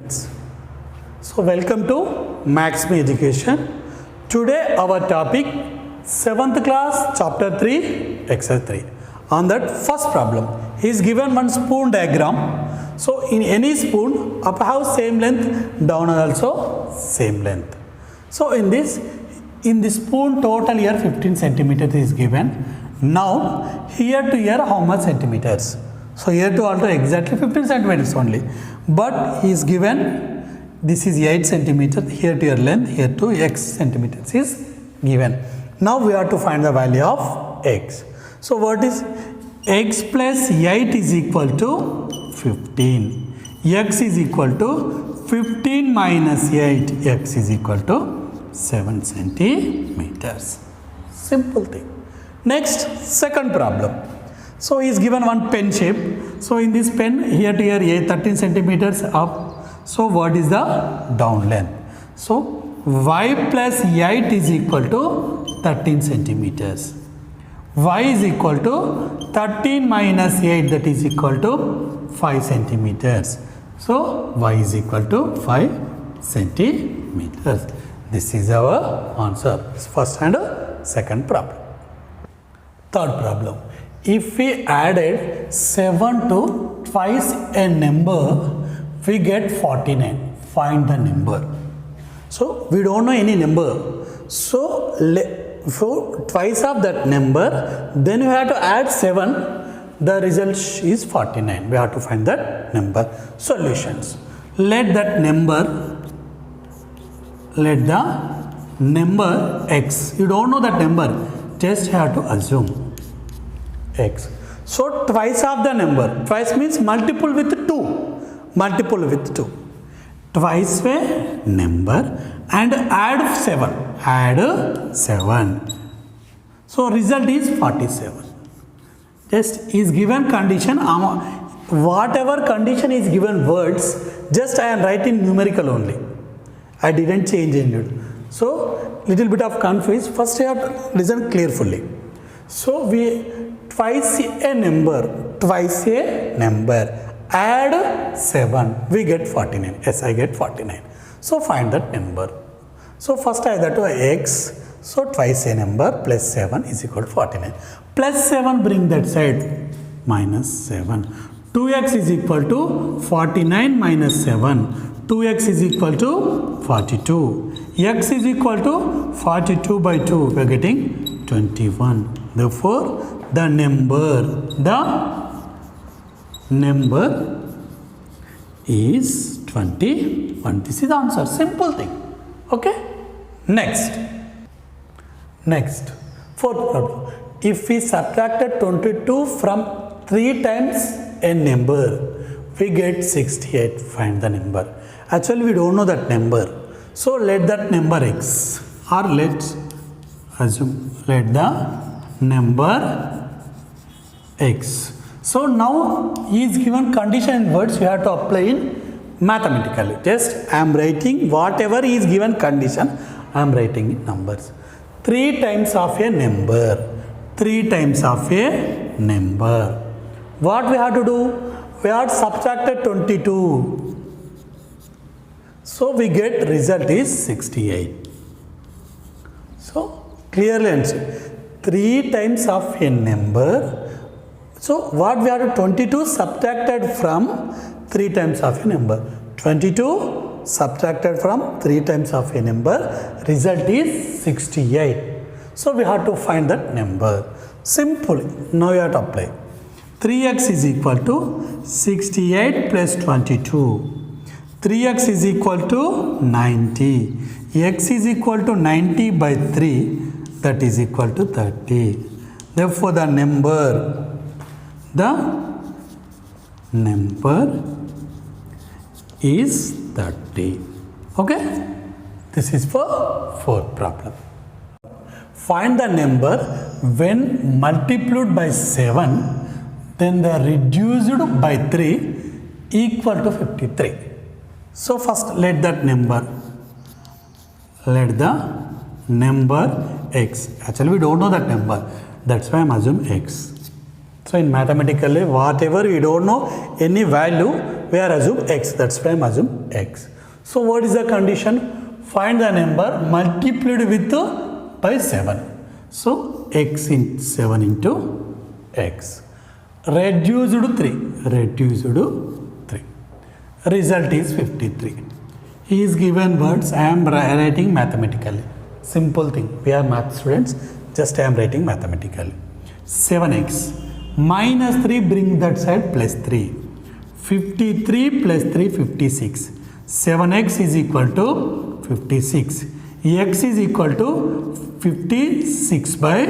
So welcome to Max Me Education. Today our topic 7th class chapter 3 exercise 3. On that first problem, he is given one spoon diagram. So in any spoon, up have same length, down also same length. So in this spoon total here 15 centimeters is given. Now here to here how much centimeters? So here to alter exactly 15 centimeters only. But he is given this is 8 centimeters, here to your length, here to x centimeters is given. Now we have to find the value of x. So what is x plus 8 is equal to 15. X is equal to 15 minus 8. X is equal to 7 centimeters. Simple thing. Next, second problem. So he is given one pen shape. So in this pen, here to here 13 centimeters up. So what is the down length? So y plus 8 is equal to 13 centimeters. Y is equal to 13 minus 8, that is equal to 5 centimeters. So y is equal to 5 centimeters. This is our answer. First and second problem. Third problem. If we added 7 to twice a number, we get 49. Find the number. So we don't know any number. So for twice of that number, then we have to add 7. The result is 49. We have to find that number. Solutions. Let the number x. You don't know that number. Just have to assume x. So twice of the number. Twice means multiple with 2. Multiple with 2. Twice a number and add 7. Add 7. So result is 47. Just is given condition. Whatever condition is given words, just I am writing numerical only. I didn't change anything. So little bit of confuse. First you have to listen carefully. So we twice a number, add 7, we get 49. Yes, I get 49. So find that number. So first I have to x. So twice a number plus 7 is equal to 49. Plus 7 bring that side, minus 7. 2x is equal to 49 minus 7. 2x is equal to 42. X is equal to 42 by 2. We are getting 21. Therefore, the number is 21. This is the answer. Simple thing. Okay. Next, fourth problem. If we subtracted 22 from 3 times a number, we get 68. Find the number. Actually, we don't know that number. So let that number x, or let's assume let the number x. So now he is given condition in words, we have to apply in mathematically. Just I am writing whatever is given condition, I am writing in numbers. 3 times of a number. 3 times of a number. What we have to do? We have subtracted 22. So we get result is 68. So clearly answer. 3 times of a number. So what we have to 22 subtracted from 3 times of a number. 22 subtracted from 3 times of a number. Result is 68. So we have to find that number. Simple. Now you have to apply. 3x is equal to 68 plus 22. 3x is equal to 90. X is equal to 90 by 3. That is equal to 30. Therefore, the number is 30. Okay. This is for fourth problem. Find the number when multiplied by 7, then the reduced by 3 equal to 53. So first let the number x. Actually we don't know that number. That's why I am assuming x. So in mathematically, whatever we don't know any value, we are assume x, that's why I am assume x. So what is the condition? Find the number multiplied with by 7. So x in 7 into x. Reduced 3. Reduced 3. Result is 53. He is given words. I am writing mathematically. Simple thing. We are math students. Just I am writing mathematically. 7x minus 3, bring that side, plus 3. 53 plus 3, 56. 7x is equal to 56. X is equal to 56 by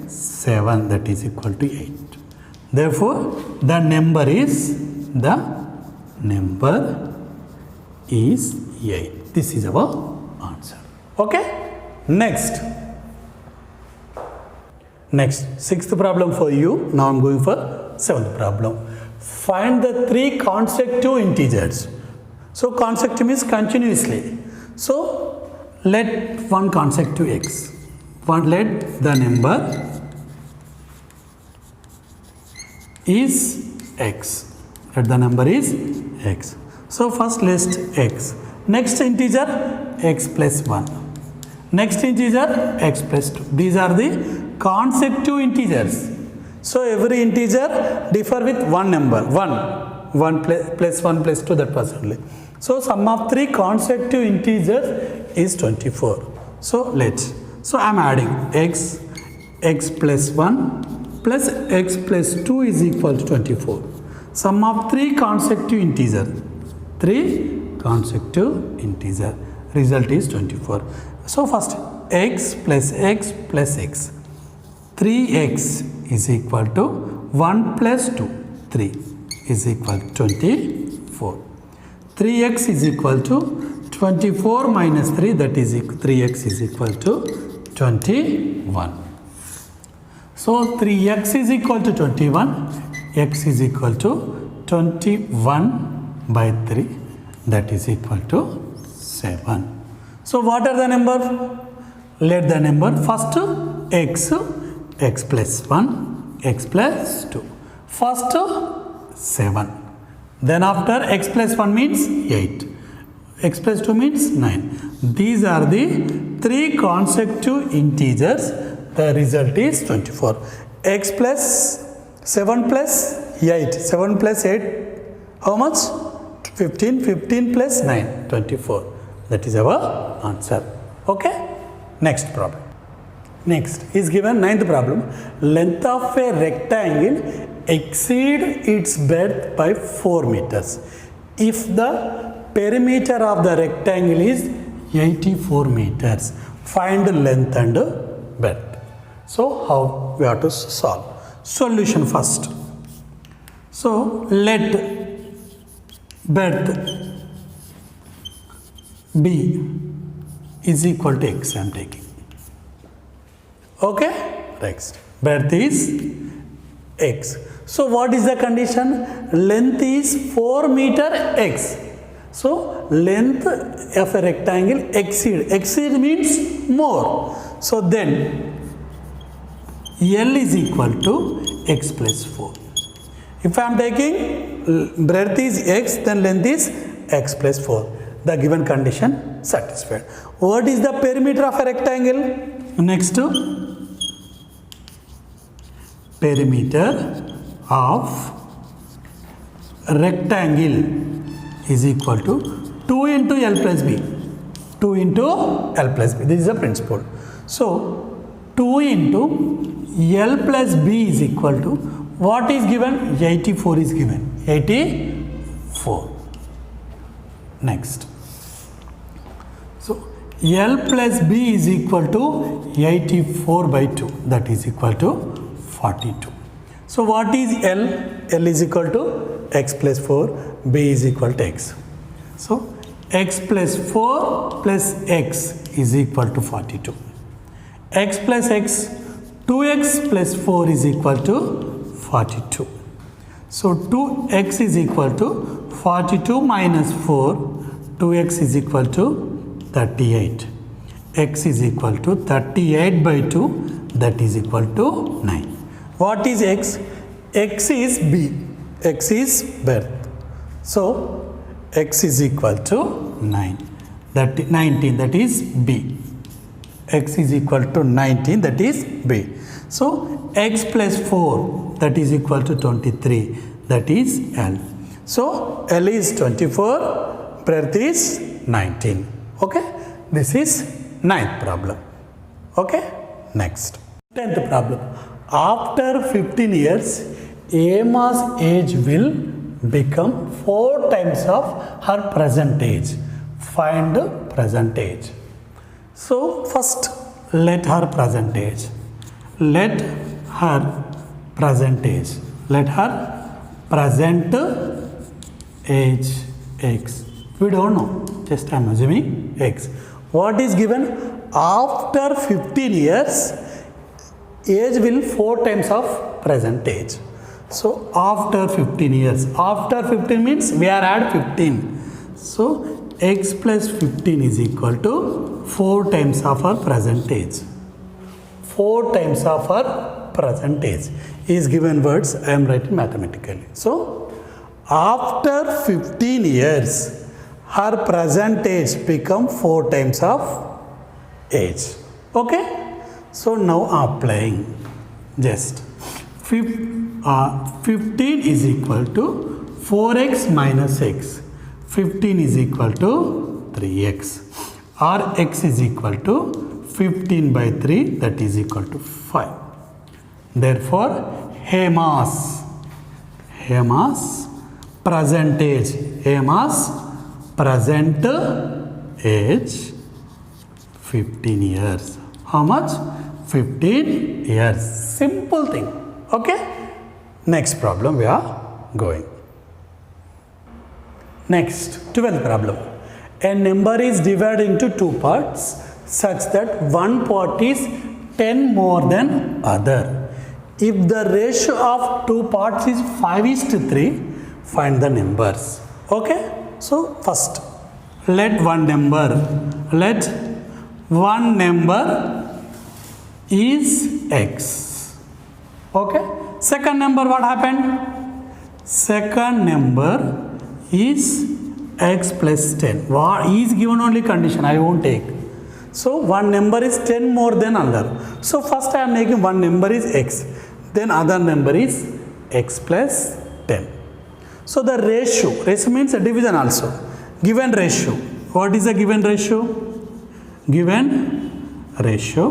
7, that is equal to 8. Therefore, the number is 8. This is our answer. Okay? Next, sixth problem for you. Now I am going for seventh problem. Find the 3 consecutive integers. So consecutive means continuously. So let one consecutive x. Let the number is x. Let the number is x. So first list x. Next integer x plus 1. Next integer x plus 2. These are the consecutive integers. So every integer differ with one number. 1 plus 1 plus 2, that was only. So sum of 3 consecutive integers is 24. So I am adding x plus 1 plus x plus 2 is equal to 24. Sum of 3 consecutive integer. 3 consecutive integer. Result is 24. So first x plus x plus x. 3x is equal to 1 plus 2. 3 is equal to 24. 3x is equal to 24 minus 3, that is 3x is equal to 21. So 3x is equal to 21, x is equal to 21 by 3, that is equal to 7. So what are the number? Let the number first x plus 1, x plus 2. First 7. Then after x plus 1 means 8. X plus 2 means 9. These are the 3 consecutive integers. The result is 24. X plus 7 plus 8. 7 plus 8, how much? 15. 15 plus 9, 24. That is our answer. Okay? Next problem. Next is given ninth problem. Length of a rectangle exceed its breadth by 4 meters. If the perimeter of the rectangle is 84 meters, find the length and breadth. So how we have to solve? Solution first. So let breadth B is equal to x, I am taking. Okay? Next. Breadth is x. So what is the condition? Length is 4 meter x. So length of a rectangle exceed. Exceed means more. So then L is equal to x plus 4. If I am taking breadth is x, then length is x plus 4. The given condition satisfied. What is the perimeter of a rectangle? Next to perimeter of rectangle is equal to 2 into L plus B. 2 into L plus B. This is the principle. So 2 into L plus B is equal to what is given? 84 is given. 84. Next. So L plus B is equal to 84 by 2. That is equal to 42. So what is L? L is equal to x plus 4, B is equal to x. So x plus 4 plus x is equal to 42. X plus x, 2x plus 4 is equal to 42. So 2x is equal to 42 minus 4, 2x is equal to 38. X is equal to 38 by 2, that is equal to 9. What is x? X is B. X is breadth. So x is equal to 19, that is B. X is equal to 19, that is B. So x plus 4, that is equal to 23, that is L. So L is 24, breadth is 19. Okay, this is 9th problem. Okay, next 10th problem. After 15 years, Emma's age will become 4 times of her present age. Find the present age. So first let her present age. Let her present age. Let her present age x. We don't know. Just I am assuming x. What is given? After 15 years, age will 4 times of present age. So after 15 years. After 15 means we are at 15. So x plus 15 is equal to 4 times of our present age. 4 times of our present age is given words I am writing mathematically. So after 15 years, her present age become 4 times of age. Okay. So now applying just 15 is equal to 4x minus x. 15 is equal to 3x, or x is equal to 15 by 3, that is equal to 5. Therefore, Emma's present age, Emma's present age 15 years. How much? 15 years. Simple thing. Okay. Next problem we are going. Next, 12th problem. A number is divided into 2 parts such that one part is 10 more than other. If the ratio of 2 parts is 5:3, find the numbers. Okay. So first, let one number is x. Okay. Second number, what happened? Second number is x plus 10. What is given only condition, I won't take. So one number is 10 more than another. So first I am making one number is x, then other number is x plus 10. So the ratio means a division also. Given ratio. What is the given ratio? Given ratio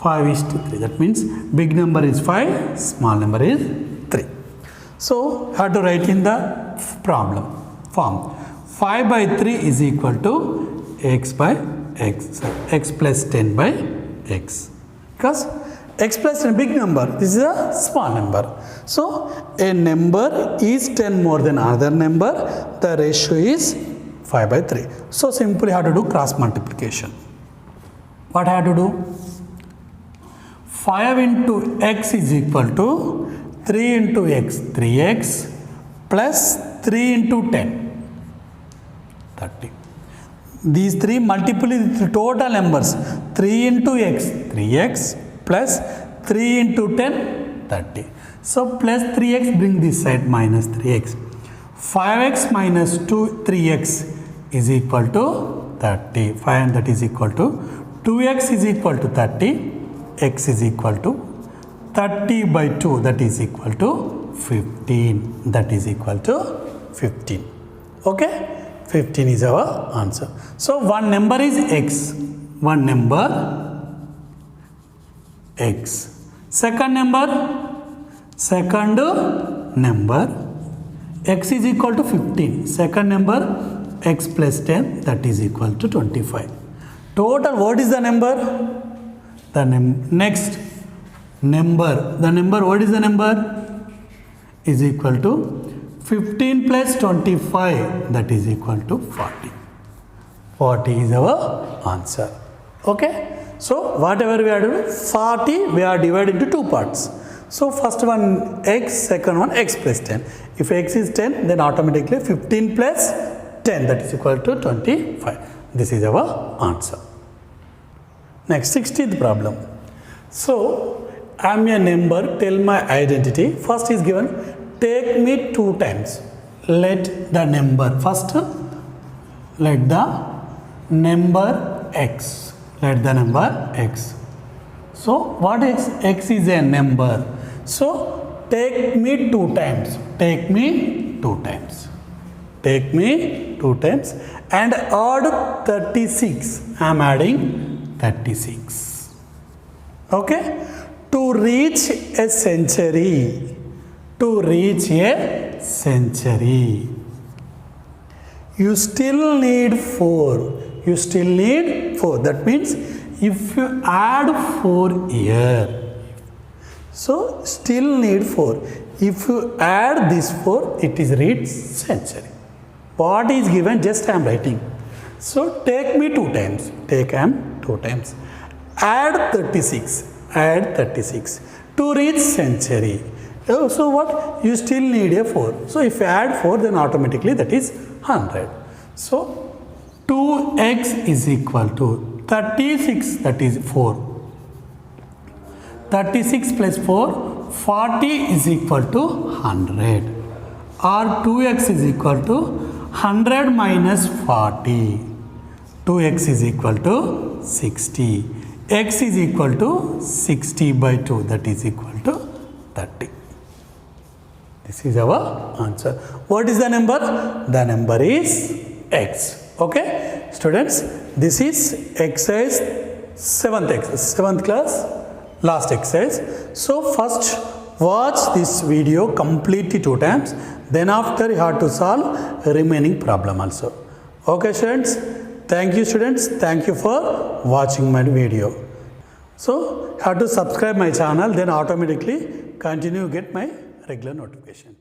5:3. That means big number is 5, small number is 3. So how to write in the problem form? 5 by 3 is equal to x by x, x plus 10 by x. Because x plus 10 big number, this is a small number. So a number is 10 more than other number, the ratio is 5 by 3. So simply how to do cross multiplication. What I have to do? 5 into x is equal to 3 into x, 3x plus 3 into 10, 30. These 3 multiply the total numbers. 3 into x, 3x plus 3 into 10, 30. So plus 3x, bring this side, minus 3x. 5x minus 3x is equal to 30. 5 and that is equal to 2x is equal to 30. X is equal to 30 by 2, that is equal to 15. That is equal to 15. Okay. 15 is our answer. So one number is x. One number x. Second number x is equal to 15. Second number x plus 10, that is equal to 25. Total, what is the number? The next number. The number, what is the number? Is equal to 15 plus 25, that is equal to 40. 40 is our answer. Okay. So whatever we are doing, 40 we are divided into 2 parts. So first one x, second one x plus 10. If x is 10, then automatically 15 plus 10, that is equal to 25. This is our answer. Next, 16th problem. So I am a number, tell my identity. First is given, take me 2 times. let the number, first let the number x, let the number x. So what x? X is a number. So take me 2 times, take me 2 times, take me 2 times and add 36. I am adding 36. Okay? To reach a century, to reach a century, you still need 4. You still need 4. That means if you add 4 here, so still need 4. If you add this 4, it is reached century. What is given? Just I am writing. So take me 2 times. Take m 2 times. Add 36. Add 36 to reach century. So what? You still need a 4. So if you add 4, then automatically that is 100. So 2x is equal to 36, that is 4. 36 plus 4, 40 is equal to 100. Or 2x is equal to 100 minus 40. 2x is equal to 60. X is equal to 60 by 2, that is equal to 30. This is our answer. What is the number? The number is x. Okay, students, this is exercise 7th class, last exercise. So first watch this video completely 2 times, then after you have to solve remaining problem also. Okay students, thank you students, thank you for watching my video. So you have to subscribe my channel, then automatically continue get my regular notification.